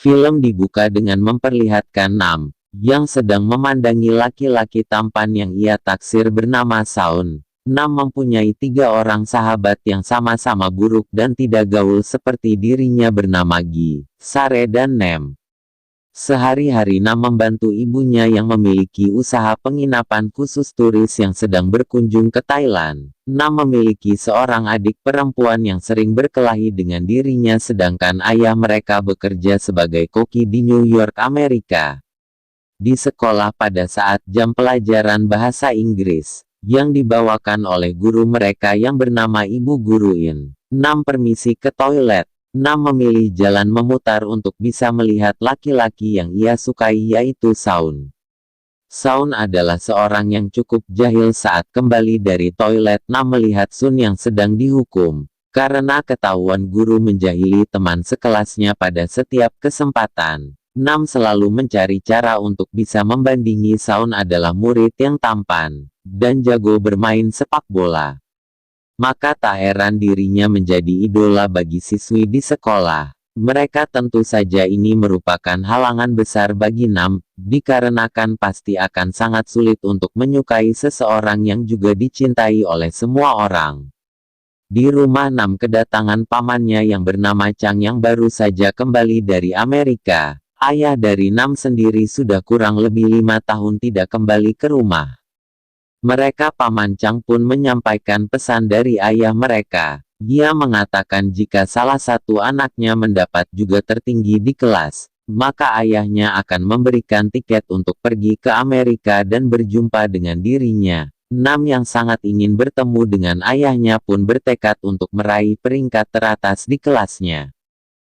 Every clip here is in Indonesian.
Film dibuka dengan memperlihatkan Nam, yang sedang memandangi laki-laki tampan yang ia taksir bernama Saun. Nam mempunyai 3 orang sahabat yang sama-sama buruk dan tidak gaul seperti dirinya bernama Gi, Sare dan Nem. Sehari-hari Nam membantu ibunya yang memiliki usaha penginapan khusus turis yang sedang berkunjung ke Thailand. Nam memiliki seorang adik perempuan yang sering berkelahi dengan dirinya sedangkan ayah mereka bekerja sebagai koki di New York, Amerika. Di sekolah pada saat jam pelajaran bahasa Inggris, yang dibawakan oleh guru mereka yang bernama Ibu Guru In, Nam permisi ke toilet. Nam memilih jalan memutar untuk bisa melihat laki-laki yang ia sukai yaitu Saun. Saun adalah seorang yang cukup jahil saat kembali dari toilet. Nam melihat Sun yang sedang dihukum, karena ketahuan guru menjahili teman sekelasnya pada setiap kesempatan. Nam selalu mencari cara untuk bisa membandingi Saun adalah murid yang tampan, dan jago bermain sepak bola. Maka tak heran dirinya menjadi idola bagi siswi di sekolah. Mereka tentu saja ini merupakan halangan besar bagi Nam, dikarenakan pasti akan sangat sulit untuk menyukai seseorang yang juga dicintai oleh semua orang. Di rumah Nam kedatangan pamannya yang bernama Chang yang baru saja kembali dari Amerika. Ayah dari Nam sendiri sudah kurang lebih 5 tahun tidak kembali ke rumah. Mereka Paman Chang pun menyampaikan pesan dari ayah mereka. Dia mengatakan jika salah satu anaknya mendapat juga tertinggi di kelas, maka ayahnya akan memberikan tiket untuk pergi ke Amerika dan berjumpa dengan dirinya. Nam yang sangat ingin bertemu dengan ayahnya pun bertekad untuk meraih peringkat teratas di kelasnya.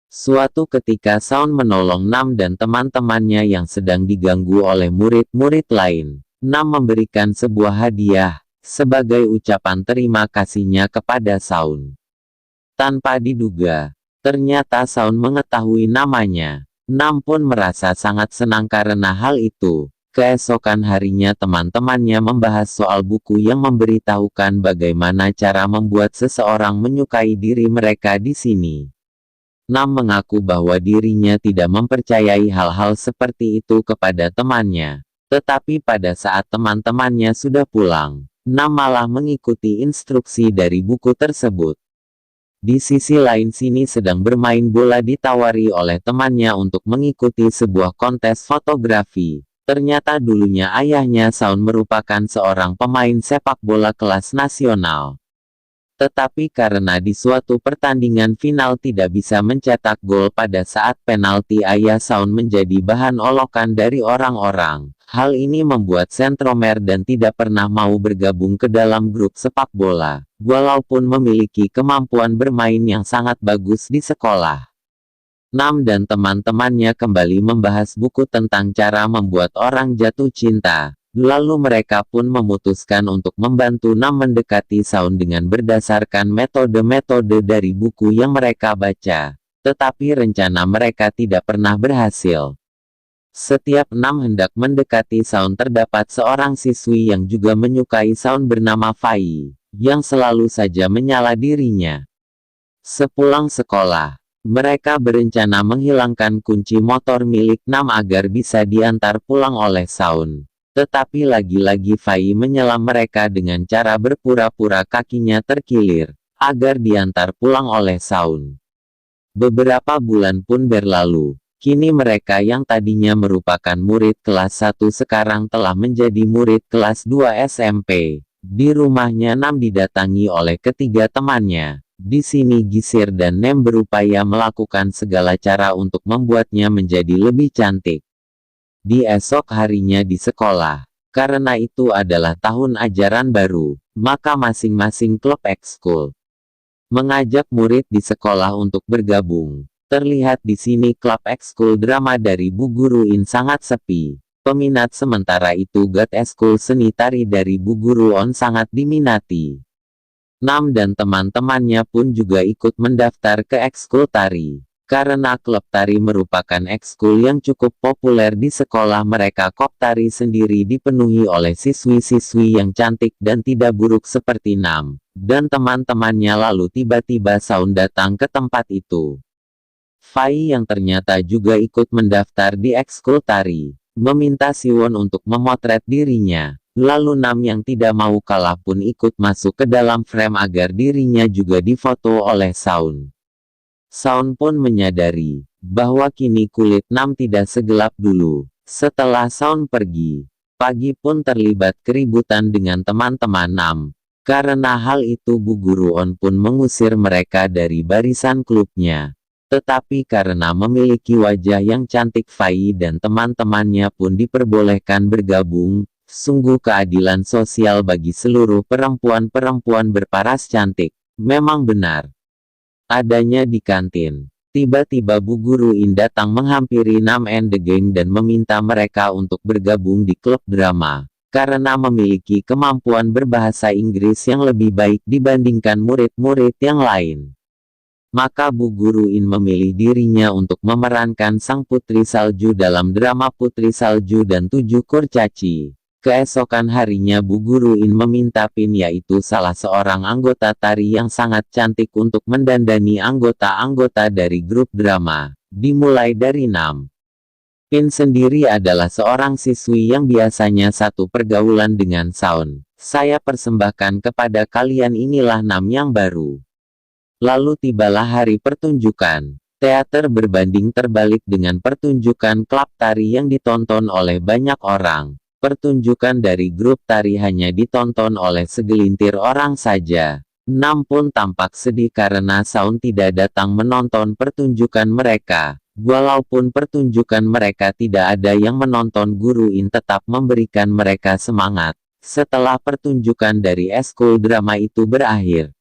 Suatu ketika Saun menolong Nam dan teman-temannya yang sedang diganggu oleh murid-murid lain. Nam memberikan sebuah hadiah, sebagai ucapan terima kasihnya kepada Saun. Tanpa diduga, ternyata Saun mengetahui namanya. Nam pun merasa sangat senang karena hal itu. Keesokan harinya teman-temannya membahas soal buku yang memberitahukan bagaimana cara membuat seseorang menyukai diri mereka di sini. Nam mengaku bahwa dirinya tidak mempercayai hal-hal seperti itu kepada temannya. Tetapi pada saat teman-temannya sudah pulang, Nam malah mengikuti instruksi dari buku tersebut. Di sisi lain sini sedang bermain bola ditawari oleh temannya untuk mengikuti sebuah kontes fotografi. Ternyata dulunya ayahnya Saun merupakan seorang pemain sepak bola kelas nasional. Tetapi karena di suatu pertandingan final tidak bisa mencetak gol pada saat penalti, ayah Saun menjadi bahan olokan dari orang-orang. Hal ini membuat Centromer dan tidak pernah mau bergabung ke dalam grup sepak bola, walaupun memiliki kemampuan bermain yang sangat bagus di sekolah. Nam dan teman-temannya kembali membahas buku tentang cara membuat orang jatuh cinta. Lalu mereka pun memutuskan untuk membantu Nam mendekati Saun dengan berdasarkan metode-metode dari buku yang mereka baca. Tetapi rencana mereka tidak pernah berhasil. Setiap Nam hendak mendekati Saun terdapat seorang siswi yang juga menyukai Saun bernama Fai, yang selalu saja menyala dirinya. Sepulang sekolah, mereka berencana menghilangkan kunci motor milik Nam agar bisa diantar pulang oleh Saun. Tetapi lagi-lagi Fai menyela mereka dengan cara berpura-pura kakinya terkilir, agar diantar pulang oleh Saun. Beberapa bulan pun berlalu. Kini mereka yang tadinya merupakan murid kelas 1 sekarang telah menjadi murid kelas 2 SMP. Di rumahnya Nam didatangi oleh ketiga temannya. Di sini Gisir dan Nem berupaya melakukan segala cara untuk membuatnya menjadi lebih cantik. Di esok harinya di sekolah, karena itu adalah tahun ajaran baru, maka masing-masing klub ekskul mengajak murid di sekolah untuk bergabung. Terlihat di sini klub ekskul drama dari Bu Guru In sangat sepi. Peminat sementara itu God Ekskul seni tari dari Bu Guru On sangat diminati. Nam dan teman-temannya pun juga ikut mendaftar ke ekskul tari. Karena klub tari merupakan ekskul yang cukup populer di sekolah mereka, klub tari sendiri dipenuhi oleh siswi-siswi yang cantik dan tidak buruk seperti Nam dan teman-temannya. Lalu tiba-tiba Saun datang ke tempat itu. Fai yang ternyata juga ikut mendaftar di ekskul tari, meminta Siwon untuk memotret dirinya. Lalu Nam yang tidak mau kalah pun ikut masuk ke dalam frame agar dirinya juga difoto oleh Saun. Saun pun menyadari bahwa kini kulit Nam tidak segelap dulu. Setelah Saun pergi, Pagi pun terlibat keributan dengan teman-teman Nam. Karena hal itu Bu Guru On pun mengusir mereka dari barisan klubnya. Tetapi karena memiliki wajah yang cantik, Fai dan teman-temannya pun diperbolehkan bergabung. Sungguh keadilan sosial bagi seluruh perempuan-perempuan berparas cantik. Memang benar adanya di kantin. Tiba-tiba Bu Guru In datang menghampiri Nam and the Gang dan meminta mereka untuk bergabung di klub drama. Karena memiliki kemampuan berbahasa Inggris yang lebih baik dibandingkan murid-murid yang lain. Maka Bu Guru In memilih dirinya untuk memerankan sang Putri Salju dalam drama Putri Salju dan 7 Kurcaci. Keesokan harinya Bu Guru In meminta Pin, yaitu salah seorang anggota tari yang sangat cantik, untuk mendandani anggota-anggota dari grup drama. Dimulai dari Nam. Pin sendiri adalah seorang siswi yang biasanya satu pergaulan dengan Saun. Saya persembahkan kepada kalian, inilah Nam yang baru. Lalu tibalah hari pertunjukan. Teater berbanding terbalik dengan pertunjukan klub tari yang ditonton oleh banyak orang. Pertunjukan dari grup tari hanya ditonton oleh segelintir orang saja. Nam pun tampak sedih karena Saun tidak datang menonton pertunjukan mereka. Walaupun pertunjukan mereka tidak ada yang menonton, Guru In tetap memberikan mereka semangat. Setelah pertunjukan dari eskul drama itu berakhir,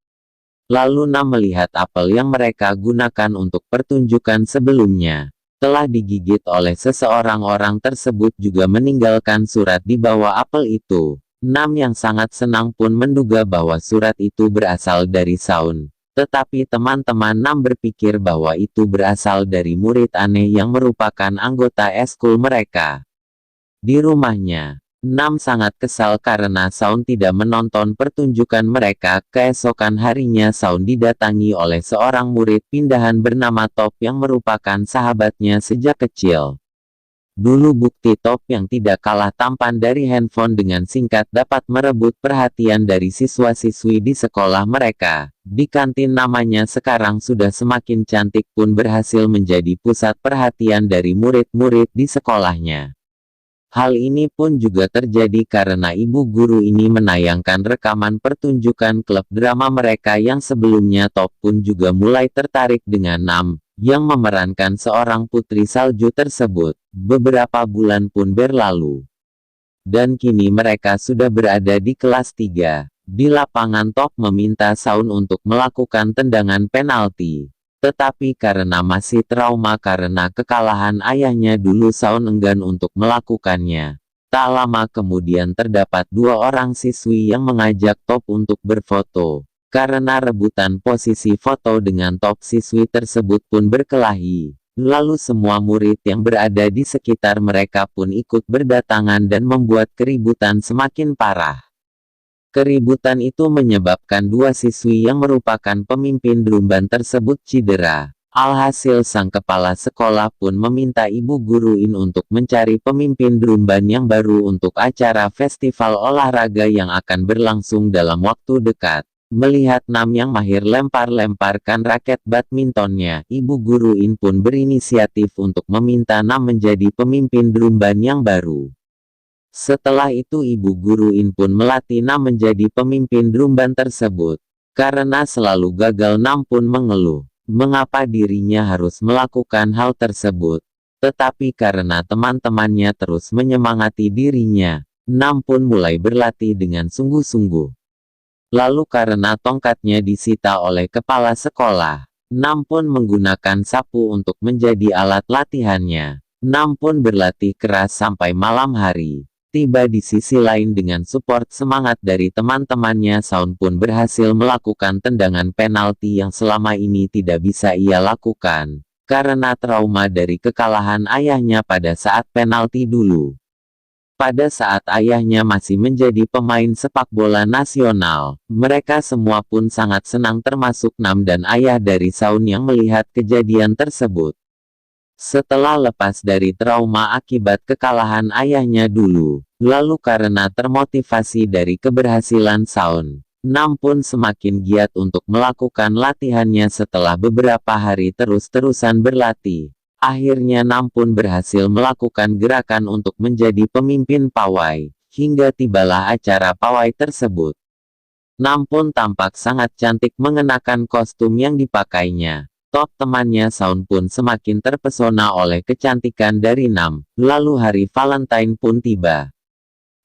lalu Nam melihat apel yang mereka gunakan untuk pertunjukan sebelumnya telah digigit oleh seseorang. Orang tersebut juga meninggalkan surat di bawah apel itu. Nam yang sangat senang pun menduga bahwa surat itu berasal dari Saun. Tetapi teman-teman Nam berpikir bahwa itu berasal dari murid aneh yang merupakan anggota eskul mereka. Di rumahnya, Nam sangat kesal karena Saun tidak menonton pertunjukan mereka. Keesokan harinya Saun didatangi oleh seorang murid pindahan bernama Top yang merupakan sahabatnya sejak kecil. Dulu bukti Top yang tidak kalah tampan dari handphone dengan singkat dapat merebut perhatian dari siswa-siswi di sekolah mereka. Di kantin namanya sekarang sudah semakin cantik pun berhasil menjadi pusat perhatian dari murid-murid di sekolahnya. Hal ini pun juga terjadi karena ibu guru ini menayangkan rekaman pertunjukan klub drama mereka yang sebelumnya. Top pun juga mulai tertarik dengan Nam, yang memerankan seorang putri salju tersebut. Beberapa bulan pun berlalu. Dan kini mereka sudah berada di kelas 3. Di lapangan Top meminta Saun untuk melakukan tendangan penalti. Tetapi karena masih trauma karena kekalahan ayahnya dulu, Saun enggan untuk melakukannya. Tak lama kemudian terdapat 2 orang siswi yang mengajak Top untuk berfoto. Karena rebutan posisi foto dengan Top, siswi tersebut pun berkelahi. Lalu semua murid yang berada di sekitar mereka pun ikut berdatangan dan membuat keributan semakin parah. Keributan itu menyebabkan 2 siswi yang merupakan pemimpin drumban tersebut cedera. Alhasil sang kepala sekolah pun meminta ibu guru In untuk mencari pemimpin drumban yang baru untuk acara festival olahraga yang akan berlangsung dalam waktu dekat. Melihat Nam yang mahir lempar-lemparkan raket badmintonnya, ibu guru In pun berinisiatif untuk meminta Nam menjadi pemimpin drumban yang baru. Setelah itu ibu guru In pun melatih Nam menjadi pemimpin drumban tersebut. Karena selalu gagal, Nam pun mengeluh mengapa dirinya harus melakukan hal tersebut. Tetapi karena teman-temannya terus menyemangati dirinya, Nam pun mulai berlatih dengan sungguh-sungguh. Lalu karena tongkatnya disita oleh kepala sekolah, Nam pun menggunakan sapu untuk menjadi alat latihannya. Nam pun berlatih keras sampai malam hari. Tiba di sisi lain dengan support semangat dari teman-temannya, Saun pun berhasil melakukan tendangan penalti yang selama ini tidak bisa ia lakukan, karena trauma dari kekalahan ayahnya pada saat penalti dulu. Pada saat ayahnya masih menjadi pemain sepak bola nasional, mereka semua pun sangat senang termasuk Nam dan ayah dari Shaun yang melihat kejadian tersebut. Setelah lepas dari trauma akibat kekalahan ayahnya dulu, lalu karena termotivasi dari keberhasilan Shaun, Nam pun semakin giat untuk melakukan latihannya setelah beberapa hari terus-terusan berlatih. Akhirnya Nam pun berhasil melakukan gerakan untuk menjadi pemimpin pawai, hingga tibalah acara pawai tersebut. Nam pun tampak sangat cantik mengenakan kostum yang dipakainya. Top temannya Shaun pun semakin terpesona oleh kecantikan dari Nam, lalu hari Valentine pun tiba.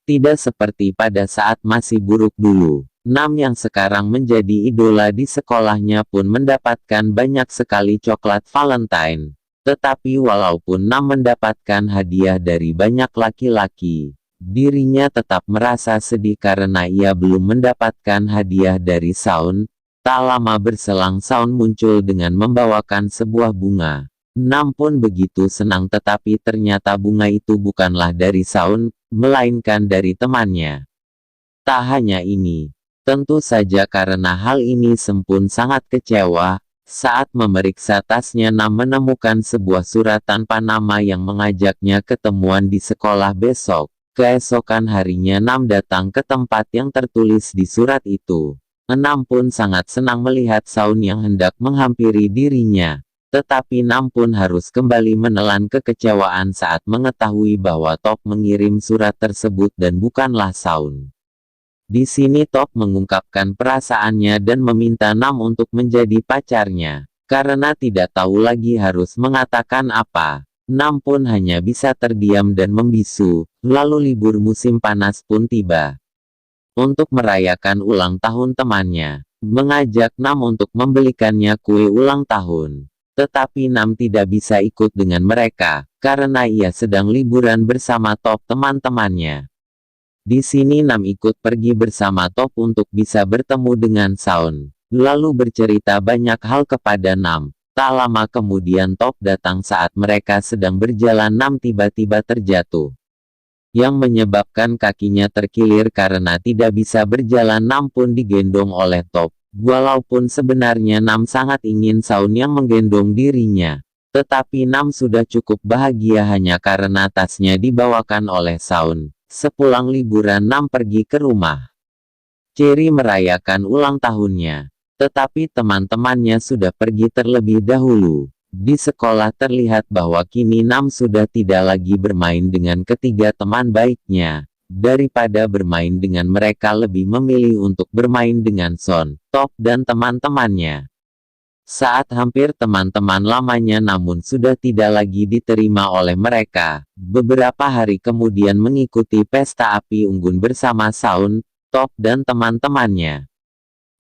Tidak seperti pada saat masih buruk dulu, Nam yang sekarang menjadi idola di sekolahnya pun mendapatkan banyak sekali coklat Valentine. Tetapi walaupun Nam mendapatkan hadiah dari banyak laki-laki, dirinya tetap merasa sedih karena ia belum mendapatkan hadiah dari Shaun. Tak lama berselang Shaun muncul dengan membawakan sebuah bunga. Nam pun begitu senang tetapi ternyata bunga itu bukanlah dari Shaun, melainkan dari temannya. Tak hanya ini, tentu saja karena hal ini Sam pun sangat kecewa. Saat memeriksa tasnya Nam menemukan sebuah surat tanpa nama yang mengajaknya ketemuan di sekolah besok. Keesokan harinya Nam datang ke tempat yang tertulis di surat itu. Nam pun sangat senang melihat Shaun yang hendak menghampiri dirinya. Tetapi Nam pun harus kembali menelan kekecewaan saat mengetahui bahwa Top mengirim surat tersebut dan bukanlah Shaun. Di sini Top mengungkapkan perasaannya dan meminta Nam untuk menjadi pacarnya. Karena tidak tahu lagi harus mengatakan apa, Nam pun hanya bisa terdiam dan membisu. Lalu libur musim panas pun tiba. Untuk merayakan ulang tahun temannya, mengajak Nam untuk membelikannya kue ulang tahun. Tetapi Nam tidak bisa ikut dengan mereka, karena ia sedang liburan bersama Top teman-temannya. Di sini Nam ikut pergi bersama Top untuk bisa bertemu dengan Shaun, lalu bercerita banyak hal kepada Nam. Tak lama kemudian Top datang saat mereka sedang berjalan. Nam tiba-tiba terjatuh, yang menyebabkan kakinya terkilir karena tidak bisa berjalan. Nam pun digendong oleh Top, walaupun sebenarnya Nam sangat ingin Shaun yang menggendong dirinya. Tetapi Nam sudah cukup bahagia hanya karena tasnya dibawakan oleh Shaun. Sepulang liburan Nam pergi ke rumah Cherry merayakan ulang tahunnya. Tetapi teman-temannya sudah pergi terlebih dahulu. Di sekolah terlihat bahwa kini Nam sudah tidak lagi bermain dengan ketiga teman baiknya. Daripada bermain dengan mereka lebih memilih untuk bermain dengan Shaun, Top dan teman-temannya. Saat hampir teman-teman lamanya namun sudah tidak lagi diterima oleh mereka, beberapa hari kemudian mengikuti pesta api unggun bersama Shaun, Top dan teman-temannya.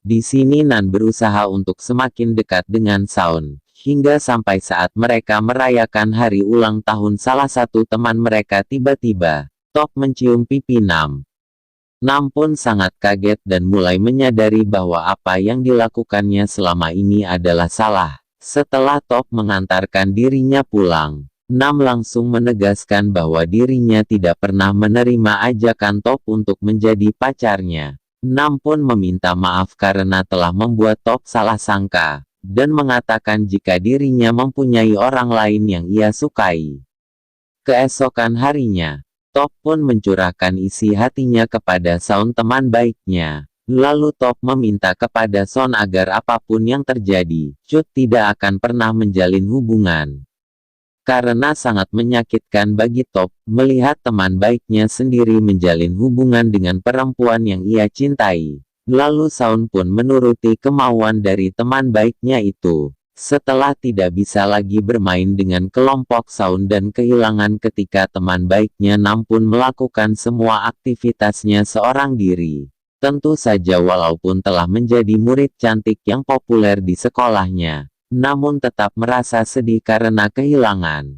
Di sini Nan berusaha untuk semakin dekat dengan Shaun, hingga sampai saat mereka merayakan hari ulang tahun salah satu teman mereka tiba-tiba, Top mencium pipi Nam. Nam pun sangat kaget dan mulai menyadari bahwa apa yang dilakukannya selama ini adalah salah. Setelah Top mengantarkan dirinya pulang, Nam langsung menegaskan bahwa dirinya tidak pernah menerima ajakan Top untuk menjadi pacarnya. Nam pun meminta maaf karena telah membuat Top salah sangka, dan mengatakan jika dirinya mempunyai orang lain yang ia sukai. Keesokan harinya, Top pun mencurahkan isi hatinya kepada Shaun teman baiknya. Lalu Top meminta kepada Shaun agar apapun yang terjadi, Cut tidak akan pernah menjalin hubungan. Karena sangat menyakitkan bagi Top, melihat teman baiknya sendiri menjalin hubungan dengan perempuan yang ia cintai. Lalu Shaun pun menuruti kemauan dari teman baiknya itu. Setelah tidak bisa lagi bermain dengan kelompok Shaun dan kehilangan ketika teman baiknya Nam pun melakukan semua aktivitasnya seorang diri. Tentu saja walaupun telah menjadi murid cantik yang populer di sekolahnya, namun tetap merasa sedih karena kehilangan.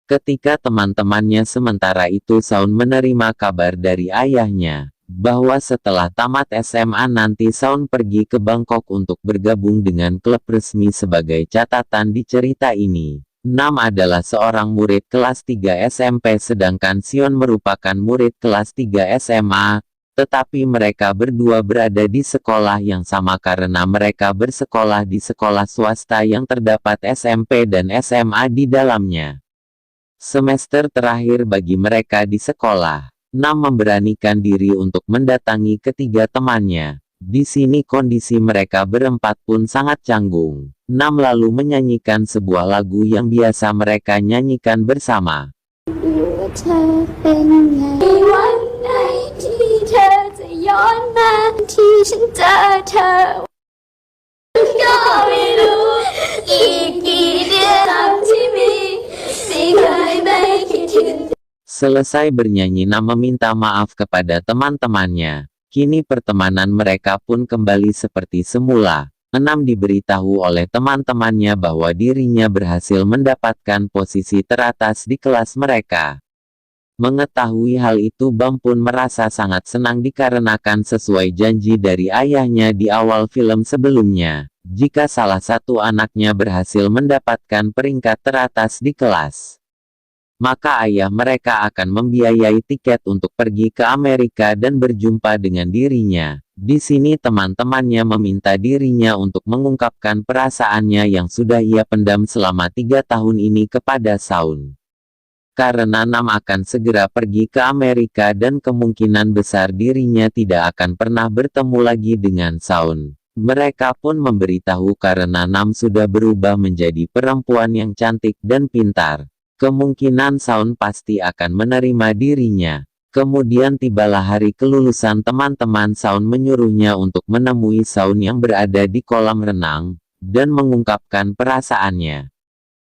Ketika teman-temannya sementara itu Shaun menerima kabar dari ayahnya, bahwa setelah tamat SMA nanti Shaun pergi ke Bangkok untuk bergabung dengan klub resmi. Sebagai catatan di cerita ini, Nam adalah seorang murid kelas 3 SMP sedangkan Sion merupakan murid kelas 3 SMA, tetapi mereka berdua berada di sekolah yang sama karena mereka bersekolah di sekolah swasta yang terdapat SMP dan SMA di dalamnya. Semester terakhir bagi mereka di sekolah, Nam memberanikan diri untuk mendatangi ketiga temannya. Di sini kondisi mereka berempat pun sangat canggung. Nam lalu menyanyikan sebuah lagu yang biasa mereka nyanyikan bersama. Selesai bernyanyi, Nam meminta maaf kepada teman-temannya. Kini pertemanan mereka pun kembali seperti semula. Nam diberitahu oleh teman-temannya bahwa dirinya berhasil mendapatkan posisi teratas di kelas mereka. Mengetahui hal itu, Bam pun merasa sangat senang dikarenakan sesuai janji dari ayahnya di awal film sebelumnya. Jika salah satu anaknya berhasil mendapatkan peringkat teratas di kelas, maka ayah mereka akan membiayai tiket untuk pergi ke Amerika dan berjumpa dengan dirinya. Di sini teman-temannya meminta dirinya untuk mengungkapkan perasaannya yang sudah ia pendam selama 3 tahun ini kepada Shaun. Karena Nam akan segera pergi ke Amerika dan kemungkinan besar dirinya tidak akan pernah bertemu lagi dengan Shaun. Mereka pun memberitahu karena Nam sudah berubah menjadi perempuan yang cantik dan pintar. Kemungkinan Shaun pasti akan menerima dirinya. Kemudian tibalah hari kelulusan teman-teman Shaun menyuruhnya untuk menemui Shaun yang berada di kolam renang, dan mengungkapkan perasaannya.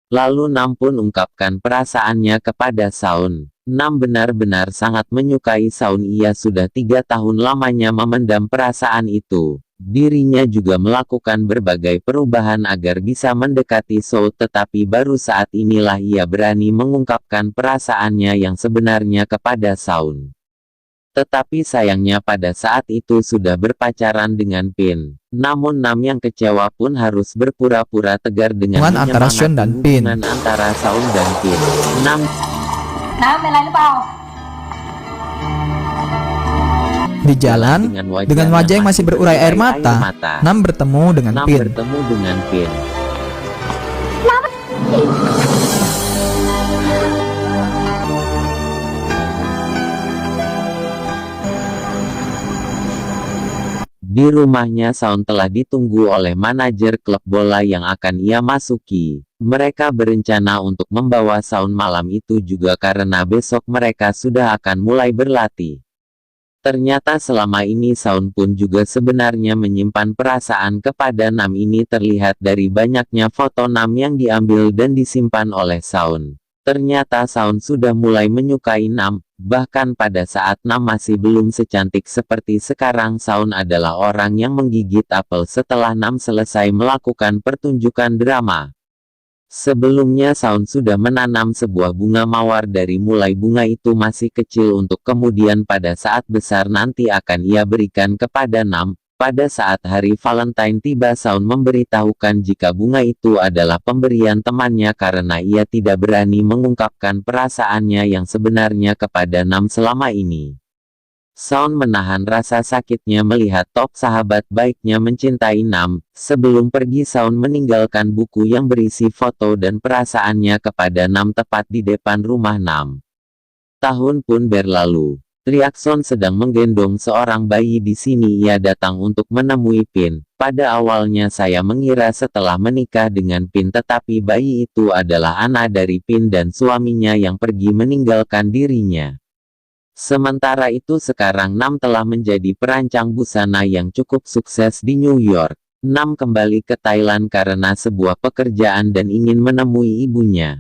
Lalu Nam pun ungkapkan perasaannya kepada Shaun. Nam benar-benar sangat menyukai Shaun. Ia sudah 3 tahun lamanya memendam perasaan itu. Dirinya juga melakukan berbagai perubahan agar bisa mendekati Shaun, tetapi baru saat inilah ia berani mengungkapkan perasaannya yang sebenarnya kepada Shaun. Tetapi sayangnya pada saat itu sudah berpacaran dengan Pin. Namun Nam yang kecewa pun harus berpura-pura tegar dengan antara Shaun dan Pin. hubungan antara Shaun dan Pin. Nam Di jalan, dengan wajah yang masih berurai air mata, Nam bertemu dengan Pin. Di rumahnya, Shaun telah ditunggu oleh manajer klub bola yang akan ia masuki. Mereka berencana untuk membawa Shaun malam itu juga karena besok mereka sudah akan mulai berlatih. Ternyata selama ini Shaun pun juga sebenarnya menyimpan perasaan kepada Nam. Ini terlihat dari banyaknya foto Nam yang diambil dan disimpan oleh Shaun. Ternyata Shaun sudah mulai menyukai Nam, bahkan pada saat Nam masih belum secantik seperti sekarang. Shaun adalah orang yang menggigit apel setelah Nam selesai melakukan pertunjukan drama. Sebelumnya Shaun sudah menanam sebuah bunga mawar dari mulai bunga itu masih kecil untuk kemudian pada saat besar nanti akan ia berikan kepada Nam. Pada saat hari Valentine tiba, Shaun memberitahukan jika bunga itu adalah pemberian temannya karena ia tidak berani mengungkapkan perasaannya yang sebenarnya kepada Nam selama ini. Shaun menahan rasa sakitnya melihat top sahabat baiknya mencintai Nam. Sebelum pergi, Shaun meninggalkan buku yang berisi foto dan perasaannya kepada Nam tepat di depan rumah Nam. Tahun pun berlalu. Triakson sedang menggendong seorang bayi. Di sini ia datang untuk menemui Pin. Pada awalnya saya mengira setelah menikah dengan Pin, tetapi bayi itu adalah anak dari Pin dan suaminya yang pergi meninggalkan dirinya. Sementara itu sekarang Nam telah menjadi perancang busana yang cukup sukses di New York. Nam kembali ke Thailand karena sebuah pekerjaan dan ingin menemui ibunya.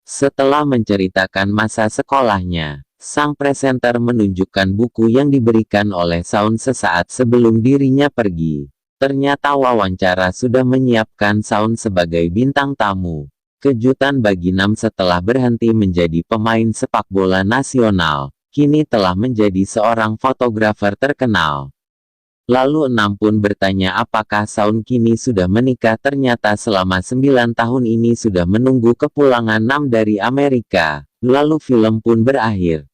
Setelah menceritakan masa sekolahnya, sang presenter menunjukkan buku yang diberikan oleh Shaun sesaat sebelum dirinya pergi. Ternyata wawancara sudah menyiapkan Shaun sebagai bintang tamu. Kejutan bagi Nam setelah berhenti menjadi pemain sepak bola nasional, kini telah menjadi seorang fotografer terkenal. Lalu Enam pun bertanya apakah Saun kini sudah menikah. Ternyata selama 9 tahun ini sudah menunggu kepulangan Nam dari Amerika. Lalu film pun berakhir.